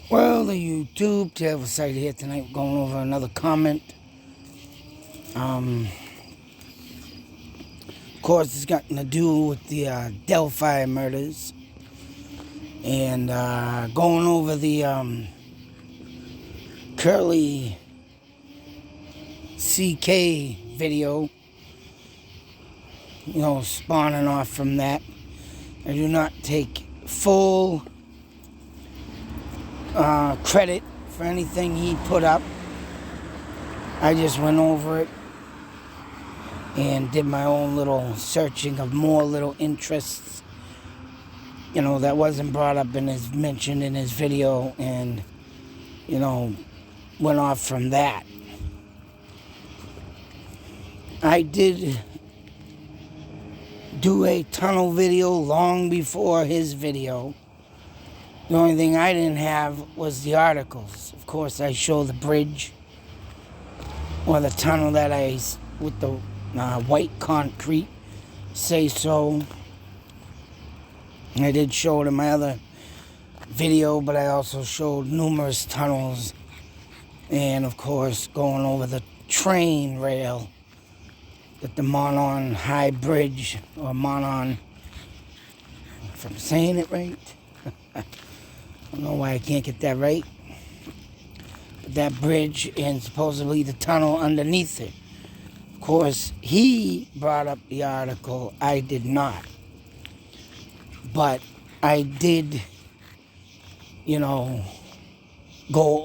Well, the YouTube Delphi site here tonight, going over another comment. Of course, it's got to do with the Delphi Murders. And going over the Curly CK video, spawning off from that. I do not take full credit for anything he put up. I just went over it and did my own little searching of more little interests, that wasn't brought up and is mentioned in his video, and, went off from that. I did do a tunnel video long before his video. The only thing I didn't have was the articles. Of course, I show the bridge or the tunnel that with the white concrete, say so. I did show it in my other video, but I also showed numerous tunnels. And of course, going over the train rail at the Monon High Bridge, or Monon, if I'm saying it right. I don't know why I can't get that right. But that bridge and supposedly the tunnel underneath it. Of course, he brought up the article. I did not. But I did, go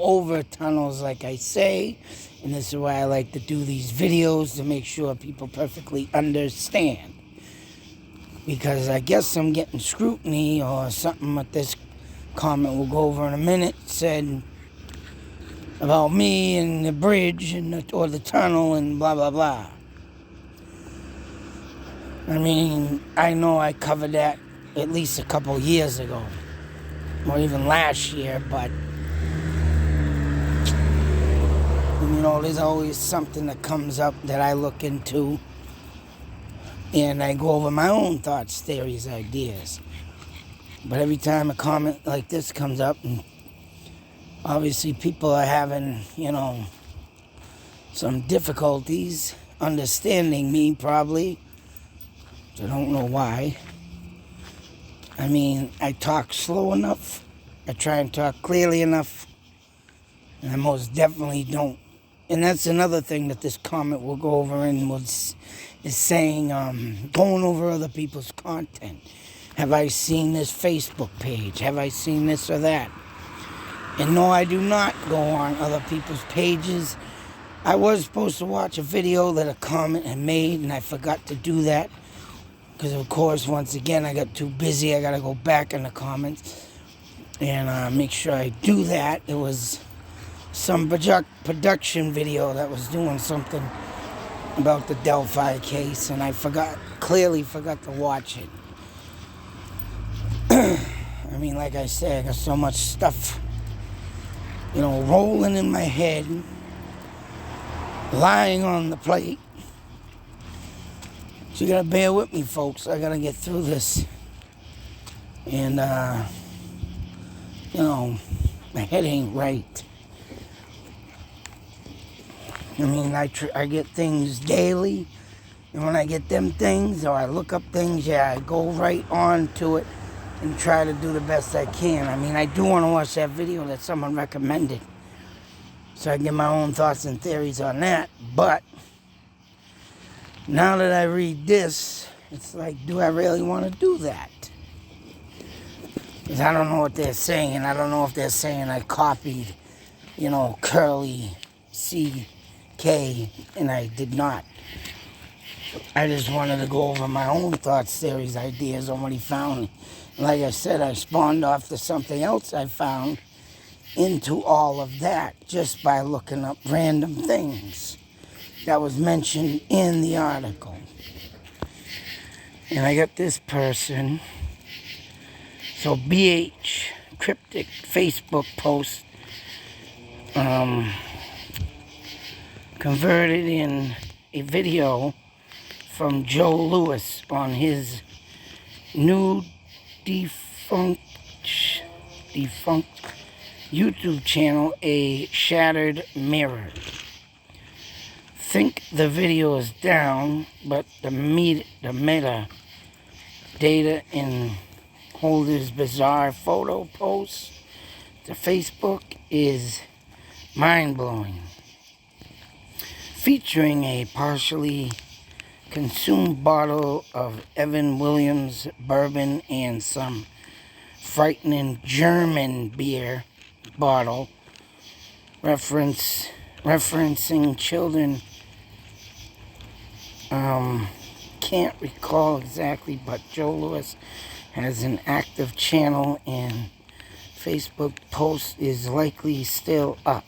over tunnels like I say. And this is why I like to do these videos, to make sure people perfectly understand. Because I guess I'm getting scrutiny or something with this comment we'll go over in a minute, said about me and the bridge or the tunnel and blah, blah, blah. I mean, I know I covered that at least a couple years ago, or even last year, but there's always something that comes up that I look into, and I go over my own thoughts, theories, ideas. But every time a comment like this comes up, and obviously people are having, some difficulties understanding me, probably. I don't know why. I mean, I talk slow enough. I try and talk clearly enough. And I most definitely don't. And that's another thing that this comment will go over and is saying, going over other people's content. Have I seen this Facebook page? Have I seen this or that? And no, I do not go on other people's pages. I was supposed to watch a video that a comment had made, and I forgot to do that. Because, of course, once again, I got too busy. I got to go back in the comments and make sure I do that. It was some production video that was doing something about the Delphi case, and I clearly forgot to watch it. I mean, like I said, I got so much stuff, rolling in my head, lying on the plate. So you gotta bear with me, folks. I gotta get through this. And, my head ain't right. I mean, I get things daily, and when I get them things, or I look up things, I go right on to it and try to do the best I can. I mean, I do want to watch that video that someone recommended, so I get my own thoughts and theories on that. But now that I read this, it's like, do I really want to do that? Because I don't know what they're saying. I don't know if they're saying I copied, Curly CK, and I did not. I just wanted to go over my own thoughts, theories, ideas on what he found. Like I said, I spawned off to something else I found into all of that just by looking up random things that was mentioned in the article. And I got this person. So BH cryptic Facebook post converted in a video from Joe Lewis on his new defunct YouTube channel, A Shattered Mirror. Think the video is down, but the meta data in Holder's bizarre photo post to Facebook is mind-blowing. Featuring a partially consumed bottle of Evan Williams bourbon and some frightening German beer bottle, referencing children. Can't recall exactly, but Joe Lewis has an active channel and Facebook post is likely still up.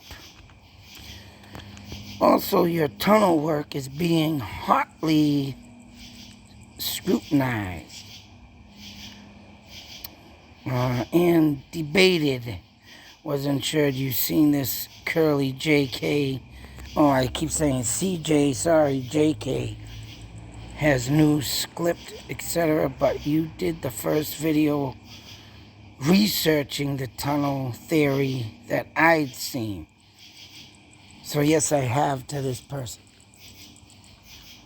Also, your tunnel work is being hotly scrutinized and debated. Wasn't sure you've seen this curly JK. Oh, I keep saying CJ, sorry, JK. Has new script, etc. But you did the first video researching the tunnel theory that I'd seen. So yes, I have to this person.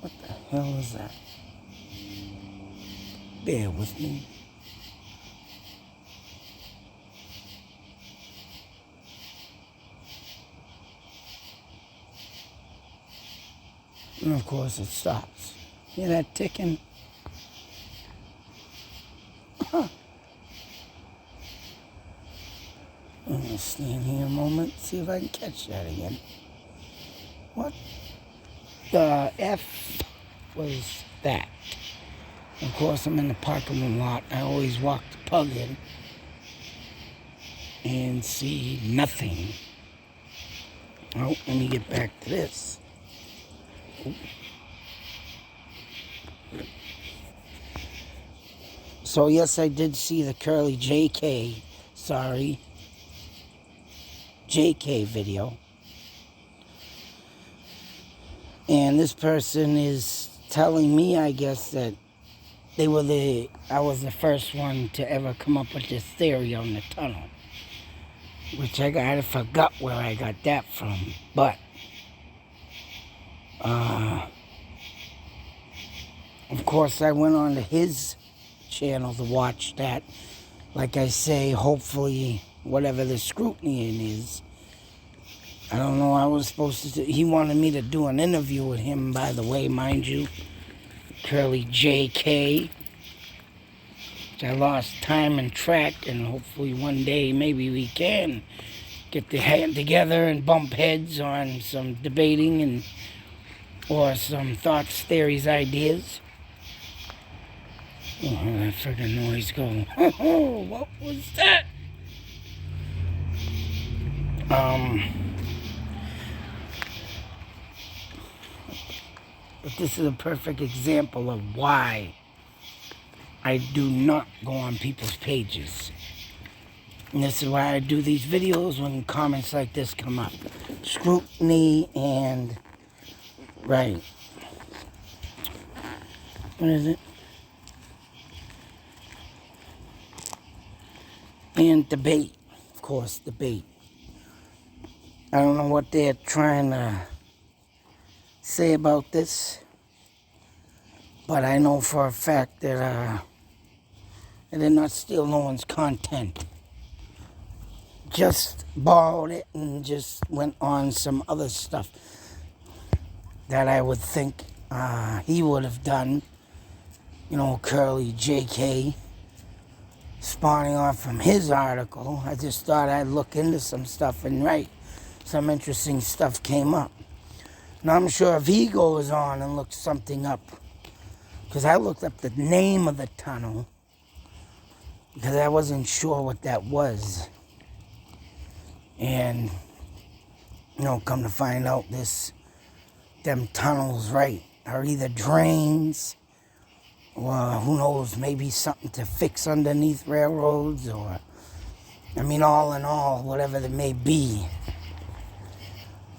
What the hell is that? Bear with me. And of course it stops. Hear that ticking? Huh. I'm going to stand here a moment, see if I can catch that again. What the F was that? Of course, I'm in the parking lot. I always walk the pug in and see nothing. Oh, let me get back to this. Oh. So yes, I did see the curly JK, JK video. And this person is telling me, I guess, that I was the first one to ever come up with this theory on the tunnel. Which I forgot where I got that from. But, of course, I went on to his channel to watch that. Like I say, hopefully, whatever the scrutiny in is. I don't know, I was supposed to, he wanted me to do an interview with him, by the way, mind you. Curly JK. Which I lost time and track, and hopefully one day maybe we can get the head together and bump heads on some debating or some thoughts, theories, ideas. Oh, that friggin' noise go. Oh, what was that? But this is a perfect example of why I do not go on people's pages. And this is why I do these videos when comments like this come up. Scrutiny and... Right. What is it? And debate. Of course, debate. I don't know what they're trying to say about this. But I know for a fact that I did not steal no one's content. Just borrowed it and just went on some other stuff that I would think he would have done. You know, curly JK, spawning off from his article. I just thought I'd look into some stuff and write. Some interesting stuff came up. Now I'm sure if he goes on and looks something up, because I looked up the name of the tunnel, because I wasn't sure what that was. And, you know, come to find out them tunnels, right, are either drains, or who knows, maybe something to fix underneath railroads, or, I mean, all in all, whatever it may be.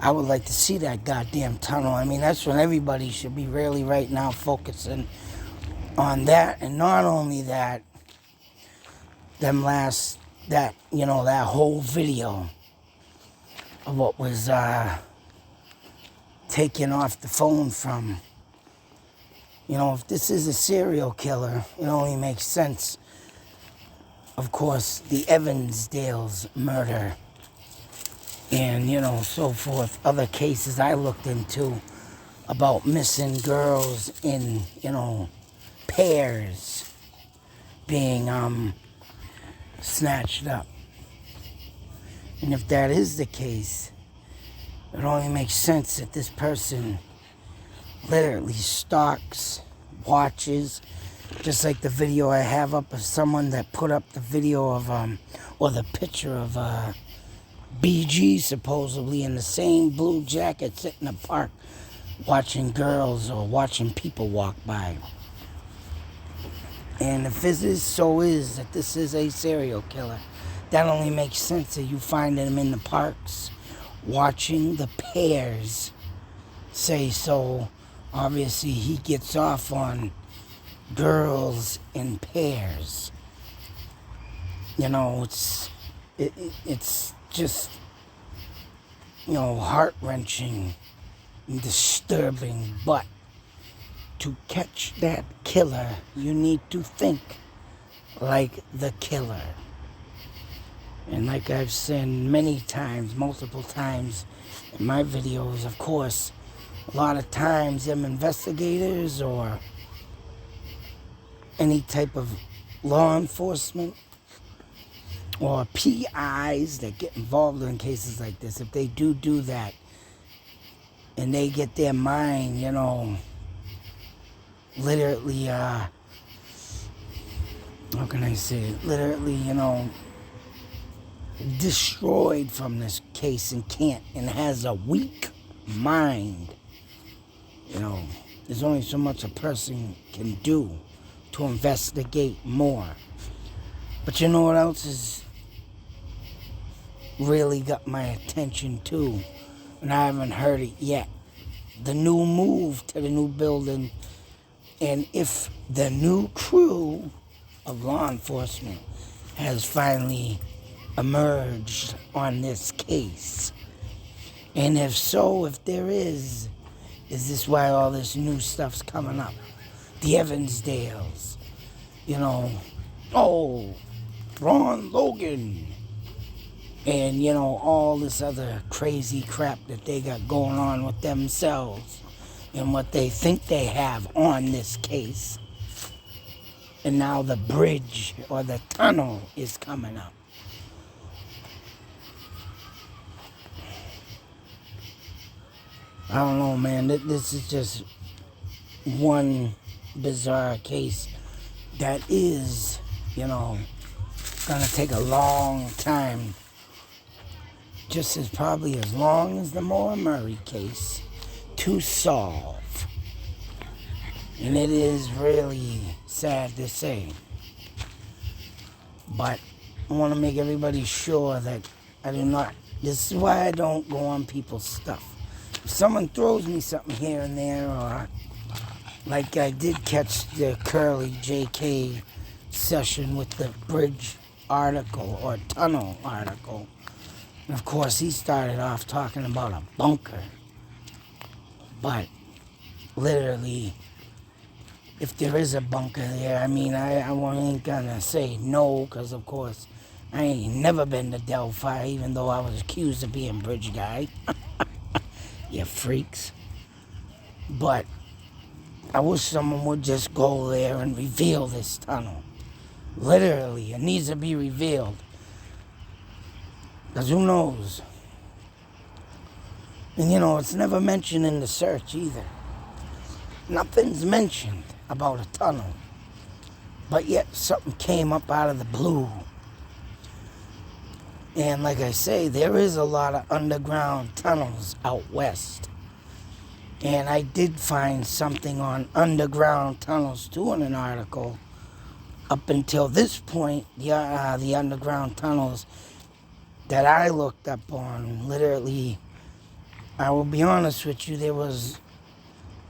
I would like to see that goddamn tunnel. I mean, that's when everybody should be really right now focusing on that. And not only that, them last that, that whole video of what was taken off the phone from, if this is a serial killer, it only makes sense. Of course, the Evansdale's murder and, so forth. Other cases I looked into about missing girls in, pairs being snatched up. And if that is the case, it only makes sense that this person literally stalks, watches, just like the video I have up of someone that put up the video of, or the picture of BG supposedly in the same blue jacket sitting in the park watching girls or watching people walk by. And if it is so is that this is a serial killer, that only makes sense that you find him in the parks watching the pairs say so. Obviously, he gets off on girls in pairs. It's just, heart-wrenching and disturbing. But to catch that killer, you need to think like the killer. And like I've said many times, multiple times in my videos, of course, a lot of times them investigators or any type of law enforcement or PIs that get involved in cases like this, if they do that and they get their mind, literally, how can I say it? Literally, destroyed from this case and has a weak mind. There's only so much a person can do to investigate more. But you know what else has really got my attention too? And I haven't heard it yet. The new move to the new building. And if the new crew of law enforcement has finally emerged on this case. And if so, if there is this why all this new stuff's coming up? The Evansdales, Ron Logan, and, all this other crazy crap that they got going on with themselves and what they think they have on this case. And now the bridge or the tunnel is coming up. I don't know, man. This is just one bizarre case that is, gonna take a long time. Just probably as long as the Moore Murray case to solve. And it is really sad to say. But I want to make everybody sure that I do not. This is why I don't go on people's stuff. If someone throws me something here and there, or like I did catch the Curly JK session with the bridge article or tunnel article. And of course, he started off talking about a bunker. But literally, if there is a bunker there, I ain't gonna say no, because of course, I ain't never been to Delphi, even though I was accused of being bridge guy. You freaks. But I wish someone would just go there and reveal this tunnel. Literally, it needs to be revealed. Because who knows? And it's never mentioned in the search either. Nothing's mentioned about a tunnel. But yet something came up out of the blue. And like I say, there is a lot of underground tunnels out west. And I did find something on underground tunnels too in an article. Up until this point, the underground tunnels that I looked up on, literally, I will be honest with you, there was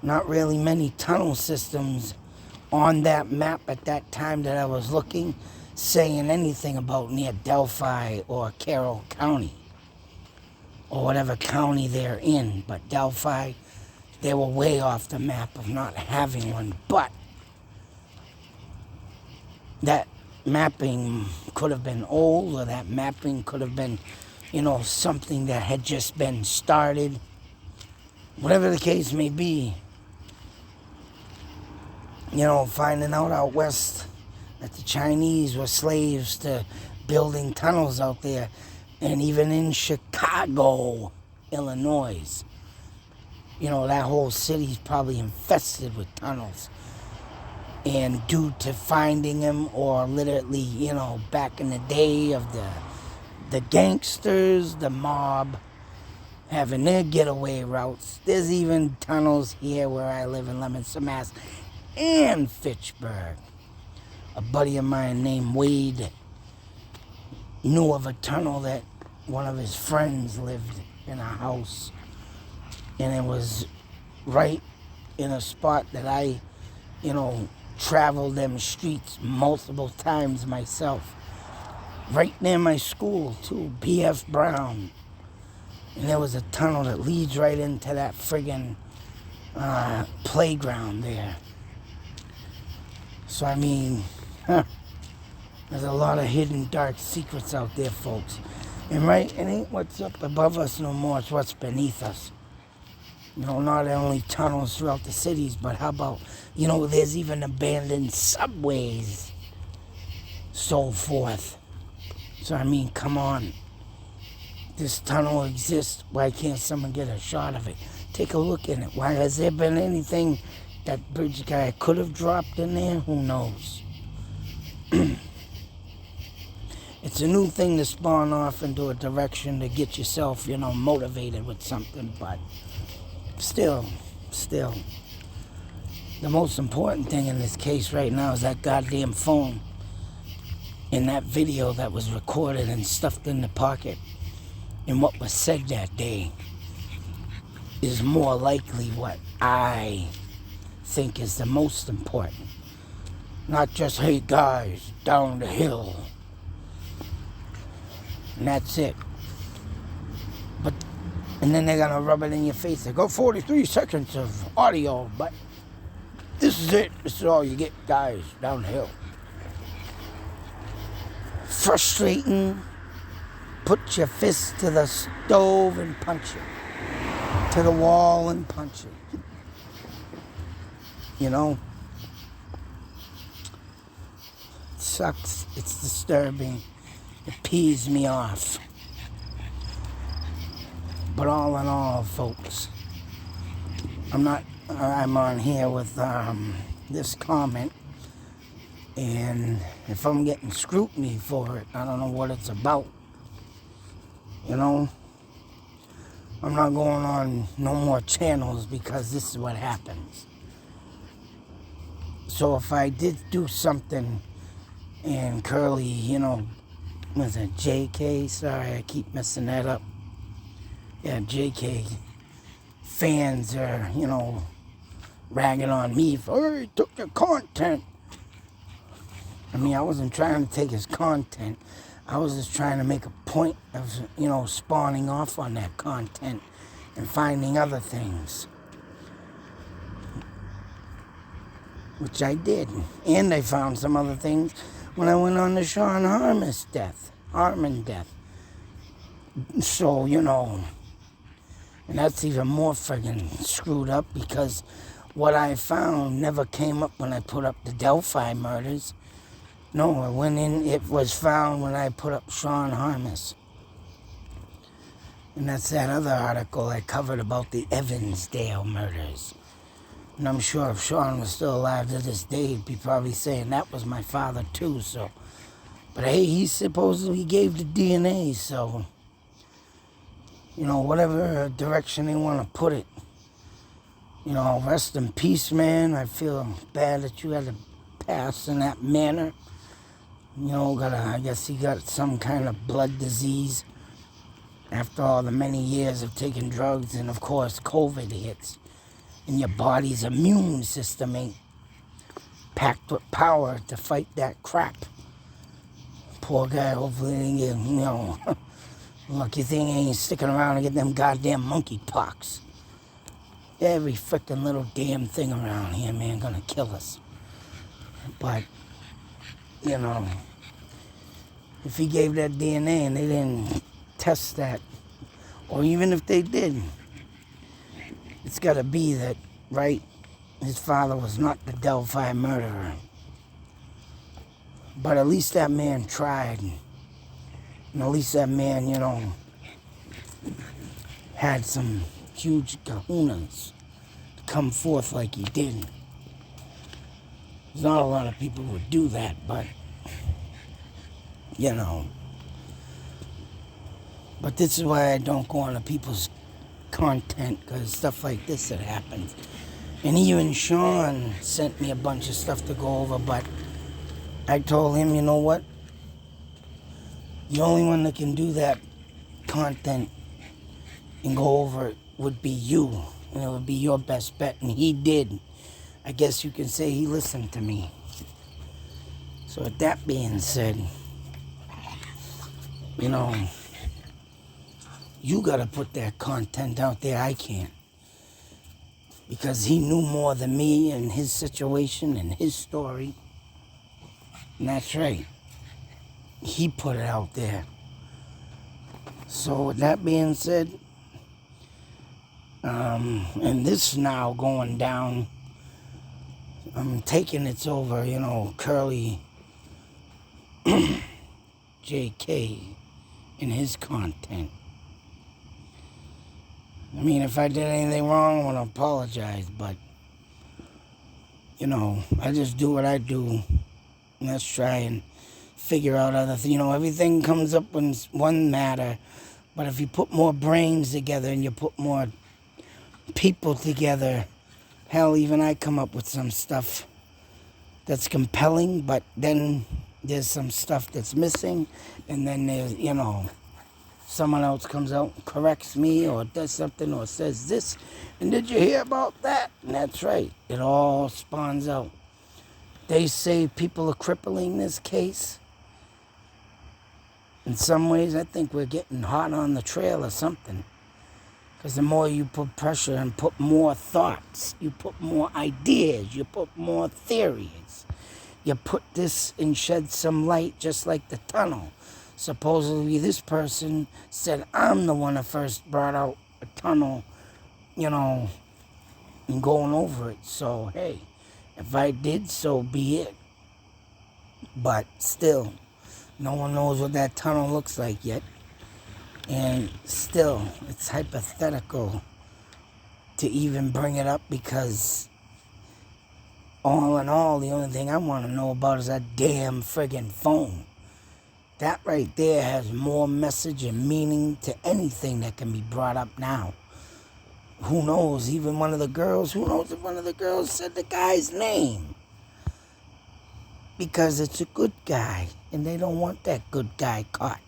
not really many tunnel systems on that map at that time that I was looking. saying anything about near Delphi or Carroll County or whatever county they're in. But Delphi, they were way off the map of not having one. But that mapping could have been old, or that mapping could have been, something that had just been started. Whatever the case may be, finding out west that the Chinese were slaves to building tunnels out there, and even in Chicago, Illinois, that whole city's probably infested with tunnels. And due to finding them, or literally, back in the day of the gangsters, the mob, having their getaway routes, there's even tunnels here where I live in Leominster, Mass, and Fitchburg. A buddy of mine named Wade knew of a tunnel that one of his friends lived in a house, and it was right in a spot that I, traveled them streets multiple times myself. Right near my school, too, B.F. Brown. And there was a tunnel that leads right into that friggin' playground there. So, there's a lot of hidden dark secrets out there, folks. And right, it ain't what's up above us no more, it's what's beneath us. Not only tunnels throughout the cities, but how about, there's even abandoned subways, so forth. So, come on. This tunnel exists. Why can't someone get a shot of it? Take a look in it. Why has there been anything that bridge guy could have dropped in there? Who knows? It's a new thing to spawn off into a direction to get yourself, motivated with something, but Still, the most important thing in this case right now is that goddamn phone and that video that was recorded and stuffed in the pocket, and what was said that day is more likely what I think is the most important. Not just, hey guys, down the hill, and that's it. And then they're going to rub it in your face. They go 43 seconds of audio, but this is it. This is all you get, guys, downhill. Frustrating. Put your fist to the stove and punch it. To the wall and punch it. It sucks. It's disturbing. It pees me off. But all in all, folks, I'm on here with this comment, and if I'm getting scrutiny for it, I don't know what it's about. I'm not going on no more channels because this is what happens. So if I did do something and Curly, was it JK? Sorry, I keep messing that up. Yeah, JK fans are, ragging on me for, hey, he took your content. I wasn't trying to take his content. I was just trying to make a point of, spawning off on that content and finding other things. Which I did. And I found some other things when I went on the Sean Harmon death. So, and that's even more friggin' screwed up because what I found never came up when I put up the Delphi Murders. No, it was found when I put up Sean Harmon. And that's that other article I covered about the Evansdale murders. And I'm sure if Sean was still alive to this day, he'd be probably saying that was my father too, so. But hey, he supposedly gave the DNA, so. Whatever direction they want to put it. Rest in peace, man. I feel bad that you had to pass in that manner. I guess he got some kind of blood disease after all the many years of taking drugs, and of course COVID hits, and your body's immune system ain't packed with power to fight that crap. Poor guy, hopefully they get, lucky thing ain't sticking around and get them goddamn monkey pox. Every frickin' little damn thing around here, man, gonna kill us. But, if he gave that DNA and they didn't test that, or even if they did, it's gotta be that, right, his father was not the Delphi murderer. But at least that man tried. And at least that man, had some huge kahunas to come forth like he did. There's not a lot of people who would do that, but, But this is why I don't go on to people's content, because stuff like this that happens. And even Sean sent me a bunch of stuff to go over, but I told him, you know what? The only one that can do that content and go over it would be you. And it would be your best bet. And he did. I guess you can say he listened to me. So with that being said, you gotta put that content out there. I can't. Because he knew more than me and his situation and his story. And that's right. He put it out there. So with that being said, and this now going down, I'm taking it's over, Curly JK and his content. I mean, if I did anything wrong, I want to apologize, but, I just do what I do. Let's try and figure out other things. Everything comes up in one matter, but if you put more brains together and you put more people together, hell, even I come up with some stuff that's compelling, but then there's some stuff that's missing, and then there's, someone else comes out and corrects me or does something or says this, and did you hear about that? And that's right. It all spawns out. They say people are crippling this case. In some ways, I think we're getting hot on the trail or something. Because the more you put pressure and put more thoughts, you put more ideas, you put more theories. You put this and shed some light, just like the tunnel. Supposedly this person said, I'm the one that first brought out a tunnel, and going over it. So, hey, if I did, so be it. But still, no one knows what that tunnel looks like yet. And still, it's hypothetical to even bring it up, because all in all, the only thing I want to know about is that damn friggin' phone. That right there has more message and meaning to anything that can be brought up now. Who knows? Even one of the girls, who knows if one of the girls said the guy's name? Because it's a good guy, and they don't want that good guy caught.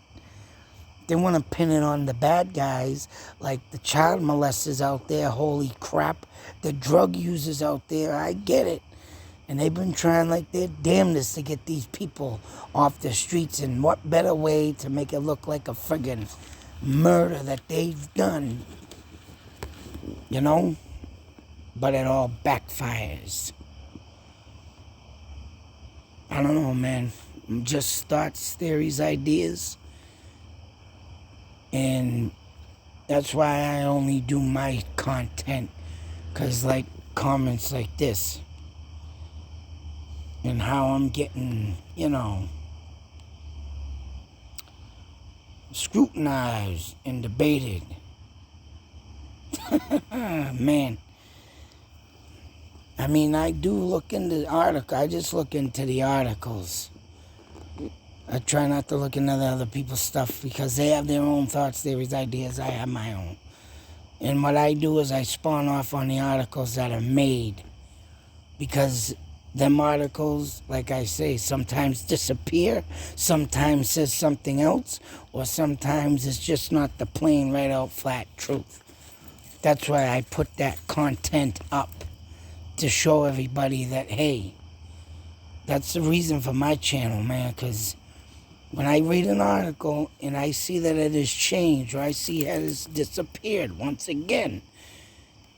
They want to pin it on the bad guys, like the child molesters out there, holy crap, the drug users out there, I get it. And they've been trying like their damnedest to get these people off the streets, and what better way to make it look like a friggin' murder that they've done, But it all backfires. I don't know, man. Just thoughts, theories, ideas. And that's why I only do my content. Because, like, comments like this. And how I'm getting, scrutinized and debated. Man. I mean, I do look into articles. I just look into the articles. I try not to look into other people's stuff, because they have their own thoughts, theories, ideas. I have my own. And what I do is I spawn off on the articles that are made. Because them articles, like I say, sometimes disappear, sometimes says something else, or sometimes it's just not the plain, right out, flat truth. That's why I put that content up, to show everybody that, hey, that's the reason for my channel, man, because When I read an article and I see that it has changed, or I see it has disappeared once again,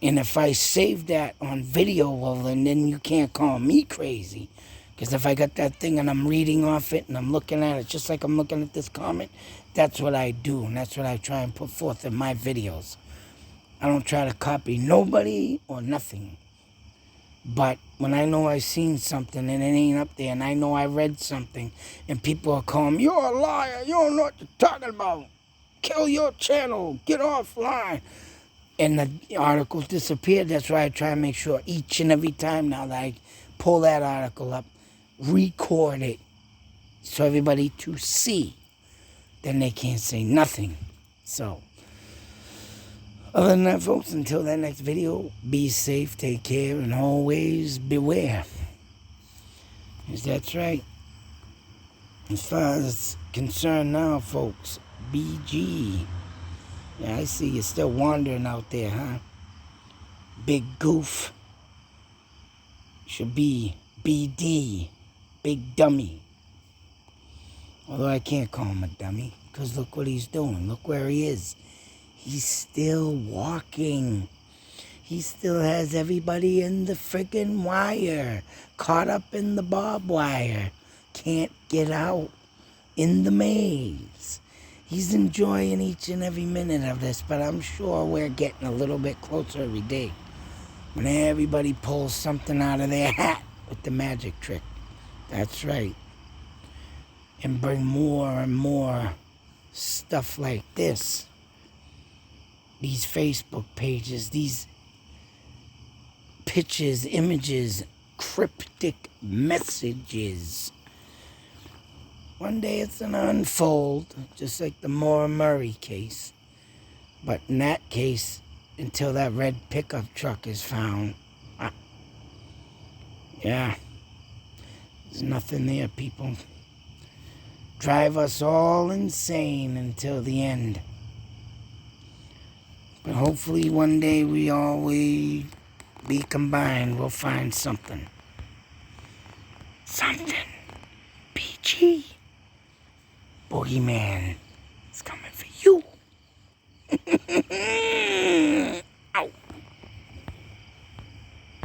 and if I save that on video, well, then you can't call me crazy. Because if I got that thing and I'm reading off it and I'm looking at it just like I'm looking at this comment, that's what I do, and that's what I try and put forth in my videos. I don't try to copy nobody or nothing. But when I know I've seen something and it ain't up there, and I know I read something, and people are calling me, you're a liar, you don't know what you're talking about, kill your channel, get offline, and the articles disappeared, that's why I try to make sure each and every time now that I pull that article up, record it so everybody to see. Then they can't say nothing. So, other than that, folks, until that next video, be safe, take care, and always beware. Yes, that's right. As far as it's concerned now, folks, BG. Yeah, I see you're still wandering out there, huh? Big goof. Should be BD. Big dummy. Although I can't call him a dummy, because look what he's doing. Look where he is. He's still walking. He still has everybody in the friggin' wire. Caught up in the barbed wire. Can't get out in the maze. He's enjoying each and every minute of this, but I'm sure we're getting a little bit closer every day. When everybody pulls something out of their hat with the magic trick. That's right. And bring more and more stuff like this. These Facebook pages, these pictures, images, cryptic messages. One day it's going to unfold, just like the Maura Murray case. But in that case, until that red pickup truck is found, yeah, there's nothing there, people. Drive us all insane until the end. But hopefully one day we always be combined. We'll find something. Something. PG. Boogeyman is coming for you.